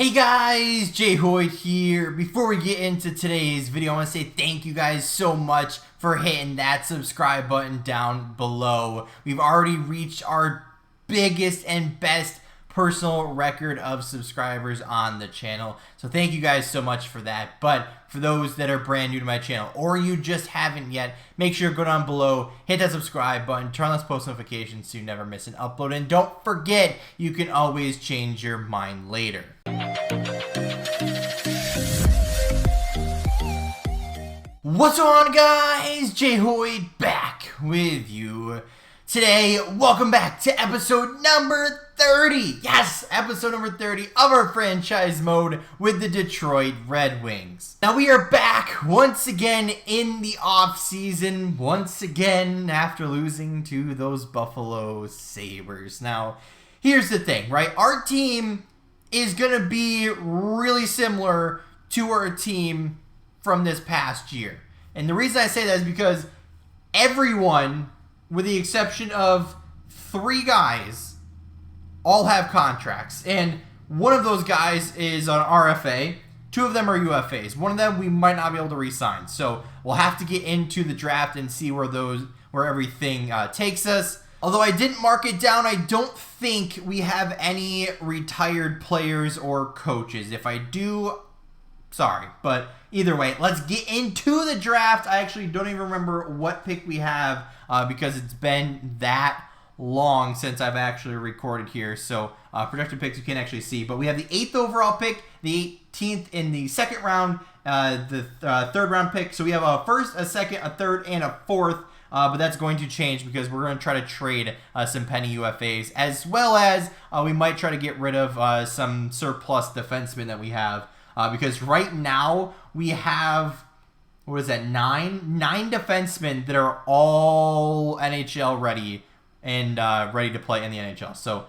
Hey guys, JHoyt here. Before we get into today's video, I want to say thank you guys so much for hitting that subscribe button down below. We've already reached our biggest and best personal record of subscribers on the channel. So thank you guys so much for that. But for those that are brand new to my channel or you just haven't yet, make sure to go down below, hit that subscribe button, turn on those post notifications so you never miss an upload. And don't forget, you can always change your mind later. What's going on, guys? JHoyt back with you today. Welcome back to episode number 30. Yes, episode number 30 of our franchise mode with the Detroit Red Wings. Now we are back once again in the off season, once again after losing to those Buffalo Sabres. Now, here's the thing, right? Our team is going to be really similar to our team from this past year. And the reason I say that is because everyone, with the exception of 3 guys, all have contracts. And one of those guys is on RFA. 2 of them are UFAs. One of them we might not be able to re-sign. So we'll have to get into the draft and see where everything takes us. Although I didn't mark it down, I don't think we have any retired players or coaches. If I do, sorry. But either way, let's get into the draft. I actually don't even remember what pick we have because it's been that long since I've actually recorded here. So projected picks you can't actually see. But we have the 8th overall pick, the 18th in the 2nd round, the 3rd round pick. So we have a 1st, a 2nd, a 3rd, and a 4th. But that's going to change because we're going to try to trade some penny UFAs, as well as we might try to get rid of some surplus defensemen that we have. Because right now we have, what is that, 9 defensemen that are all NHL ready and ready to play in the NHL. So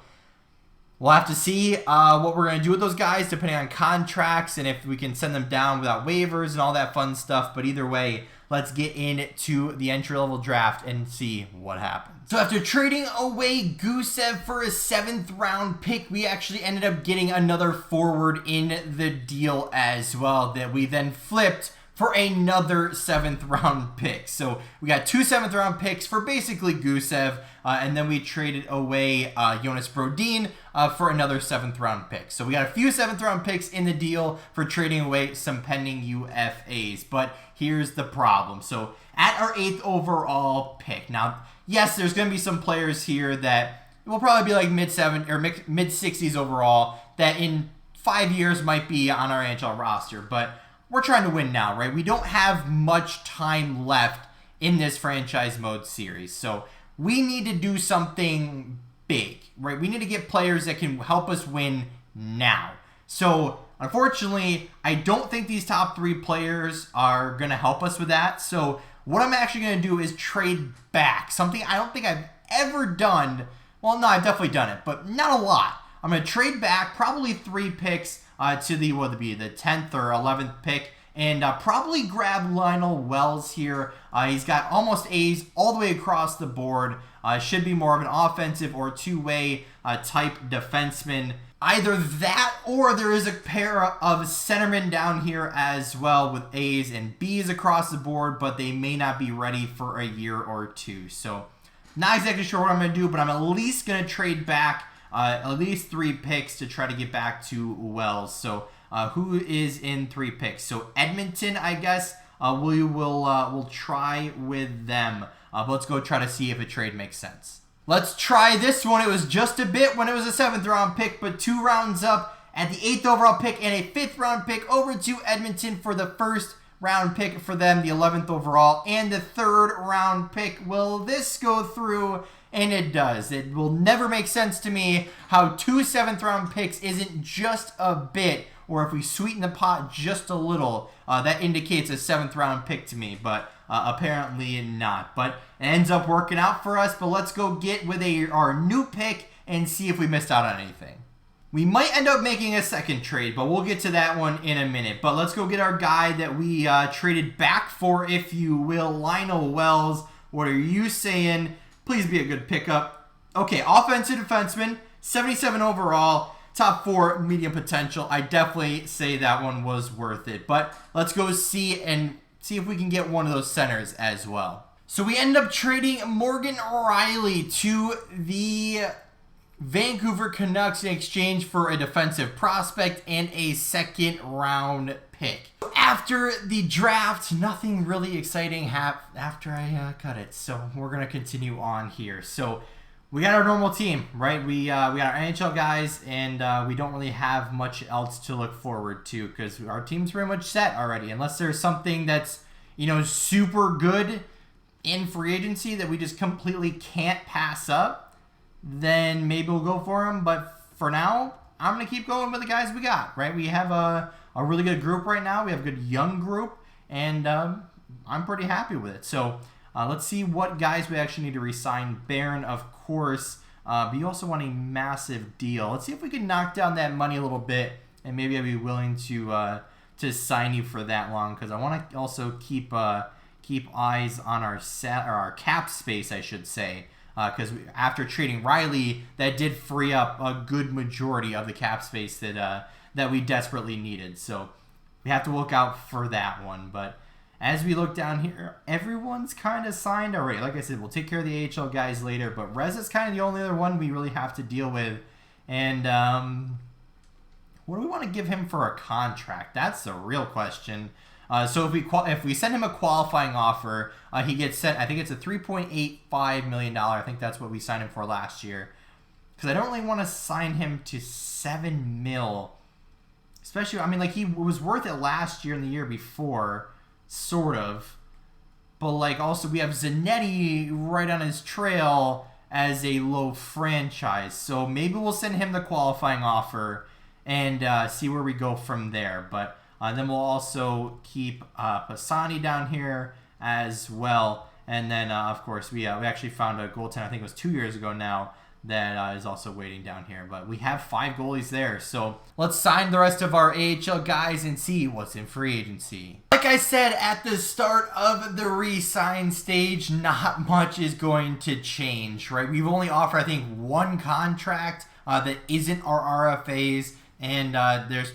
we'll have to see what we're going to do with those guys depending on contracts and if we can send them down without waivers and all that fun stuff. But either way, let's get into the entry-level draft and see what happens. So after trading away Gusev for a 7th round pick, we actually ended up getting another forward in the deal as well that we then flipped for another 7th round pick. So we got 2 7th round picks for basically Gusev, and then we traded away Jonas Brodin for another 7th round pick. So we got a few 7th round picks in the deal for trading away some pending UFAs. But here's the problem. So at our 8th overall pick, now, yes, there's going to be some players here that will probably be like mid-7 or mid-60s overall that in 5 years might be on our NHL roster. But we're trying to win now, right? We don't have much time left in this franchise mode series. So we need to do something big, right? We need to get players that can help us win now. So unfortunately, I don't think these top 3 players are going to help us with that. So what I'm actually going to do is trade back. Something I don't think I've ever done. Well, no, I've definitely done it, but not a lot. I'm going to trade back probably 3 picks to the, what would it be, the 10th or 11th pick, and probably grab Lionel Wells here. He's got almost A's all the way across the board. Should be more of an offensive or two-way type defenseman. Either that or there is a pair of centermen down here as well with A's and B's across the board, but they may not be ready for a year or 2. So not exactly sure what I'm going to do, but I'm at least going to trade back at least 3 picks to try to get back to Wells. So who is in 3 picks? So Edmonton, I guess. We'll try with them. But let's go try to see if a trade makes sense. Let's try this one. It was just a bit when it was a 7th round pick, but 2 rounds up at the 8th overall pick and a 5th round pick over to Edmonton for the 1st round pick for them, the 11th overall, and the 3rd round pick. Will this go through? And it does. It will never make sense to me how 2 7th round picks isn't just a bit, or if we sweeten the pot just a little, that indicates a 7th round pick to me, but apparently not. But it ends up working out for us, but let's go get with our new pick and see if we missed out on anything. We might end up making a 2nd trade, but we'll get to that one in a minute. But let's go get our guy that we traded back for, if you will, Lionel Wells. What are you saying? Please be a good pickup. Okay, offensive defenseman, 77 overall. top 4 medium potential. I definitely say that one was worth it. But let's go see if we can get one of those centers as well. So we end up trading Morgan Riley to the Vancouver Canucks in exchange for a defensive prospect and a second-round pick. After the draft, nothing really exciting happened after I cut it. So we're going to continue on here. So we got our normal team, right? We got our NHL guys, and we don't really have much else to look forward to because our team's pretty much set already. Unless there's something that's, super good in free agency that we just completely can't pass up, then maybe we'll go for them. But for now, I'm going to keep going with the guys we got, right? We have a really good group right now. We have a good young group, and I'm pretty happy with it. So let's see what guys we actually need to re-sign. Barron, of course, but you also want a massive deal. Let's see if we can knock down that money a little bit, and maybe I'd be willing to sign you for that long, because I want to also keep eyes on our cap space, I should say. Because after trading Riley, that did free up a good majority of the cap space that we desperately needed. So we have to look out for that one. But as we look down here, everyone's kind of signed already. Like I said, we'll take care of the AHL guys later. But Rez is kind of the only other one we really have to deal with. And what do we want to give him for a contract? That's the real question. So if we send him a qualifying offer, he gets sent, I think it's a $3.85 million. I think that's what we signed him for last year. Because I don't really want to sign him to $7 million. Especially, he was worth it last year and the year before, sort of. But, also we have Zanetti right on his trail as a low franchise. So maybe we'll send him the qualifying offer and see where we go from there. But then we'll also keep Pisani down here as well. And then, of course, we actually found a goaltender, I think it was 2 years ago now, that is also waiting down here. But we have 5 goalies there. So let's sign the rest of our AHL guys and see what's in free agency. Like I said at the start of the re-sign stage, not much is going to change, right? We've only offered, I think, 1 contract that isn't our RFAs. And there's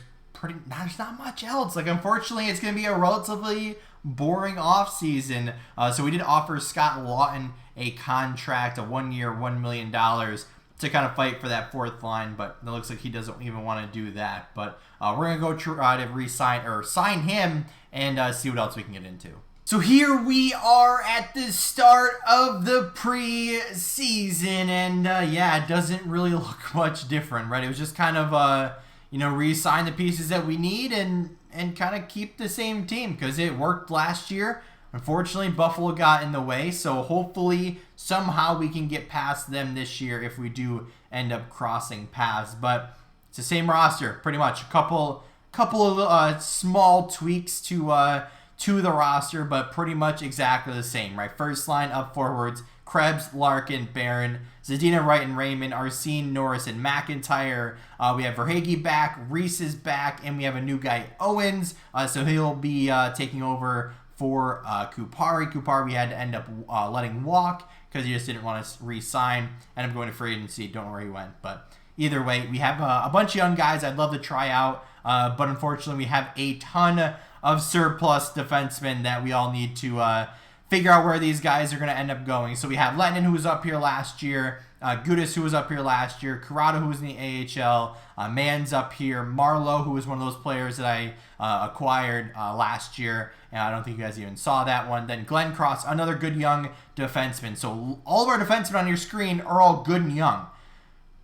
not much else. Unfortunately, it's going to be a relatively boring offseason. So we did offer Scott Lawton a contract, a 1-year, $1 million to kind of fight for that 4th line, but it looks like he doesn't even want to do that. But we're going to go try to re-sign or sign him and see what else we can get into. So here we are at the start of the preseason, and it doesn't really look much different, right? It was just kind of re-sign the pieces that we need and kind of keep the same team because it worked last year. Unfortunately, Buffalo got in the way, so hopefully somehow we can get past them this year if we do end up crossing paths. But it's the same roster, pretty much. A couple of small tweaks to the roster, but pretty much exactly the same, right? First line up forwards, Krebs, Larkin, Barron, Zadina, Wright, and Raymond, Arsene, Norris, and McIntyre. We have Verhaeghe back, Reese is back, and we have a new guy, Owens. So he'll be taking over for Kupari. Kupari we had to end up letting walk because he just didn't want to re-sign. Ended up going to free agency. Don't know where he went. But either way, we have a bunch of young guys I'd love to try out. But unfortunately, we have a ton of surplus defensemen that we all need to figure out where these guys are going to end up going. So we have Lennon, who was up here last year, Gudis, who was up here last year, Corrado, who was in the AHL, Mann's up here, Marlowe, who was one of those players that I acquired last year, and I don't think you guys even saw that one. Then Glenn Cross, another good young defenseman. So all of our defensemen on your screen are all good and young,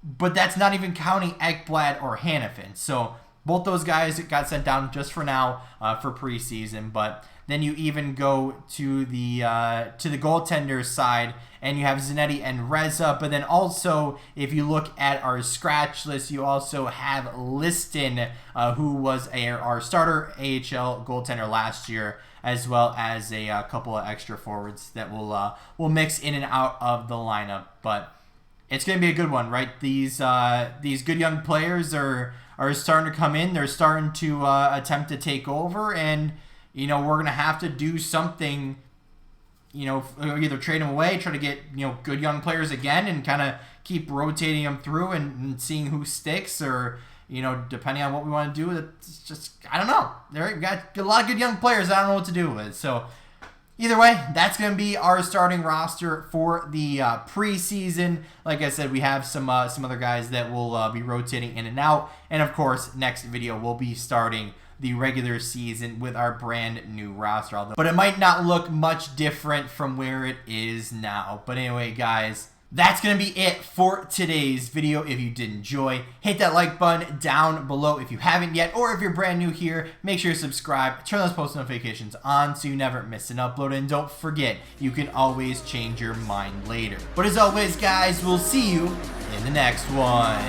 but that's not even counting Ekblad or Hannafin. So both those guys got sent down just for now for preseason, but then you even go to the goaltender side, and you have Zanetti and Reza. But then also, if you look at our scratch list, you also have Liston, who was our starter AHL goaltender last year, as well as a couple of extra forwards that will mix in and out of the lineup. But it's going to be a good one, right? These good young players are starting to come in. They're starting to attempt to take over, and we're going to have to do something, either trade them away, try to get, good young players again and kind of keep rotating them through and seeing who sticks, or, you know, depending on what we want to do. It's just, I don't know. We've got a lot of good young players I don't know what to do with. So either way, that's going to be our starting roster for the preseason. Like I said, we have some other guys that will be rotating in and out. And of course, next video we'll be starting the regular season with our brand new roster. But it might not look much different from where it is now. But anyway, guys, that's going to be it for today's video. If you did enjoy, hit that like button down below if you haven't yet, or if you're brand new here, make sure you subscribe, turn those post notifications on so you never miss an upload, and don't forget, you can always change your mind later. But as always, guys, we'll see you in the next one.